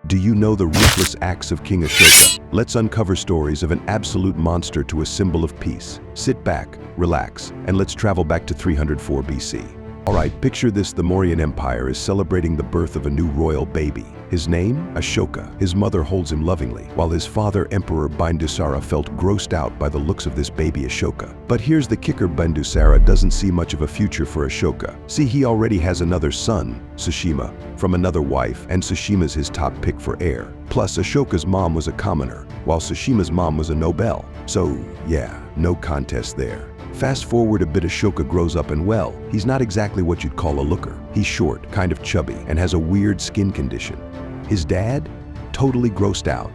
Do you know the ruthless acts of King Ashoka? Let's uncover stories of an absolute monster to a symbol of peace. Sit back, relax, and let's travel back to 304 BC. Alright, picture this: the Mauryan Empire is celebrating the birth of a new royal baby. His name? Ashoka. His mother holds him lovingly, while his father, Emperor Bindusara, felt grossed out by the looks of this baby Ashoka. But here's the kicker: Bindusara doesn't see much of a future for Ashoka. See, he already has another son, Sushima, from another wife, and Sushima's his top pick for heir. Plus, Ashoka's mom was a commoner, while Sushima's mom was a noble. So, yeah, no contest there. Fast forward a bit, Ashoka grows up and well, he's not exactly what you'd call a looker. He's short, kind of chubby, and has a weird skin condition. His dad? Totally grossed out.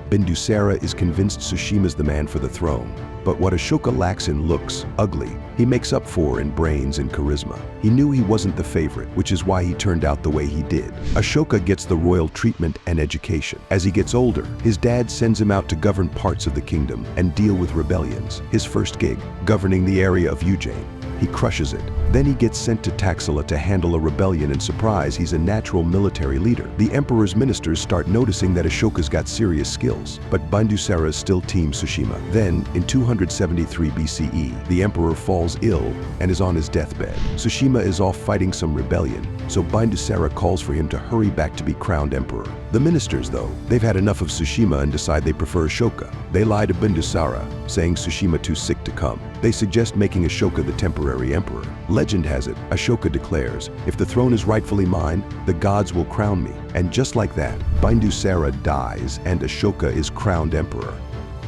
Bindusara is convinced Sushima's the man for the throne. But what Ashoka lacks in looks, ugly, he makes up for in brains and charisma. He knew he wasn't the favorite, which is why he turned out the way he did. Ashoka gets the royal treatment and education. As he gets older, his dad sends him out to govern parts of the kingdom and deal with rebellions. His first gig, governing the area of Ujjain. He crushes it. Then he gets sent to Taxila to handle a rebellion, and surprise, he's a natural military leader. The emperor's ministers start noticing that Ashoka's got serious skills, but Bindusara still teams Sushima. Then, in 273 BCE, the emperor falls ill and is on his deathbed. Sushima is off fighting some rebellion, so Bindusara calls for him to hurry back to be crowned emperor. The ministers, though, they've had enough of Sushima and decide they prefer Ashoka. They lie to Bindusara, saying Sushima too sick to come. They suggest making Ashoka the temporary emperor. Legend has it, Ashoka declares, if the throne is rightfully mine, the gods will crown me. And just like that, Bindusara dies and Ashoka is crowned emperor.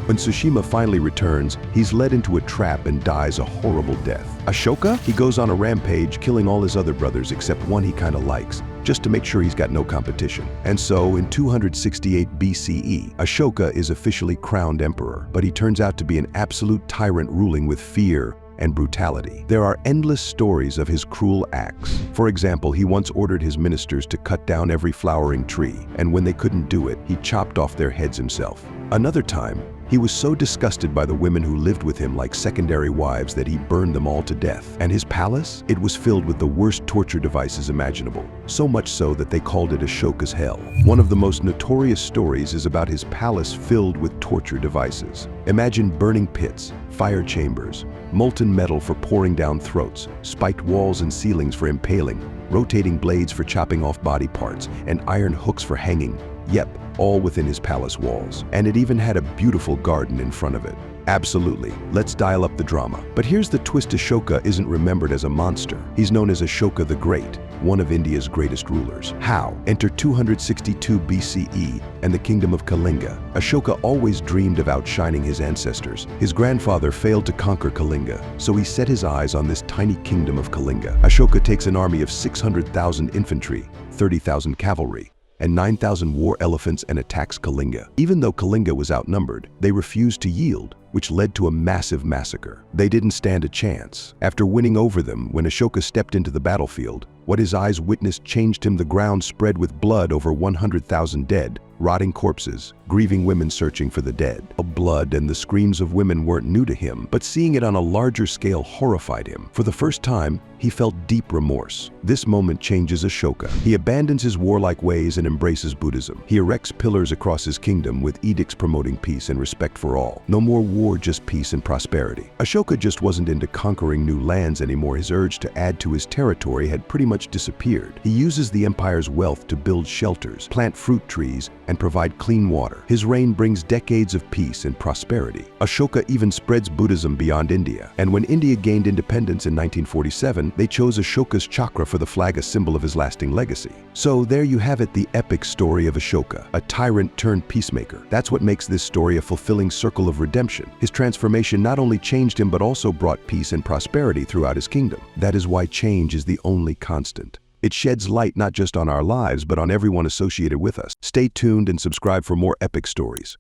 When Sushima finally returns, he's led into a trap and dies a horrible death. Ashoka? He goes on a rampage, killing all his other brothers except one he kinda likes, just to make sure he's got no competition. And so, in 268 BCE, Ashoka is officially crowned emperor, but he turns out to be an absolute tyrant ruling with fear and brutality. There are endless stories of his cruel acts. For example, he once ordered his ministers to cut down every flowering tree, and when they couldn't do it, he chopped off their heads himself. Another time, he was so disgusted by the women who lived with him like secondary wives that he burned them all to death. And his palace? It was filled with the worst torture devices imaginable. So much so that they called it Ashoka's hell. One of the most notorious stories is about his palace filled with torture devices. Imagine burning pits, fire chambers, molten metal for pouring down throats, spiked walls and ceilings for impaling, rotating blades for chopping off body parts, and iron hooks for hanging. Yep, all within his palace walls. And it even had a beautiful garden in front of it. Absolutely, let's dial up the drama. But here's the twist: Ashoka isn't remembered as a monster. He's known as Ashoka the Great, one of India's greatest rulers. How? Enter 262 BCE and the kingdom of Kalinga. Ashoka always dreamed of outshining his ancestors. His grandfather failed to conquer Kalinga, so he set his eyes on this tiny kingdom of Kalinga. Ashoka takes an army of 600,000 infantry, 30,000 cavalry, and 9,000 war elephants and attacks Kalinga. Even though Kalinga was outnumbered, they refused to yield, which led to a massive massacre. They didn't stand a chance. After winning over them, when Ashoka stepped into the battlefield, what his eyes witnessed changed him. The ground spread with blood, over 100,000 dead, rotting corpses, grieving women searching for the dead. Blood and the screams of women weren't new to him, but seeing it on a larger scale horrified him. For the first time, he felt deep remorse. This moment changes Ashoka. He abandons his warlike ways and embraces Buddhism. He erects pillars across his kingdom with edicts promoting peace and respect for all. No more war, just peace and prosperity. Ashoka just wasn't into conquering new lands anymore. His urge to add to his territory had pretty much disappeared. He uses the empire's wealth to build shelters, plant fruit trees, and provide clean water. His reign brings decades of peace and prosperity. Ashoka even spreads Buddhism beyond India. And when India gained independence in 1947, they chose Ashoka's chakra for the flag, a symbol of his lasting legacy. So there you have it, the epic story of Ashoka, a tyrant turned peacemaker. That's what makes this story a fulfilling circle of redemption. His transformation not only changed him, but also brought peace and prosperity throughout his kingdom. That is why change is the only constant. It sheds light not just on our lives, but on everyone associated with us. Stay tuned and subscribe for more epic stories.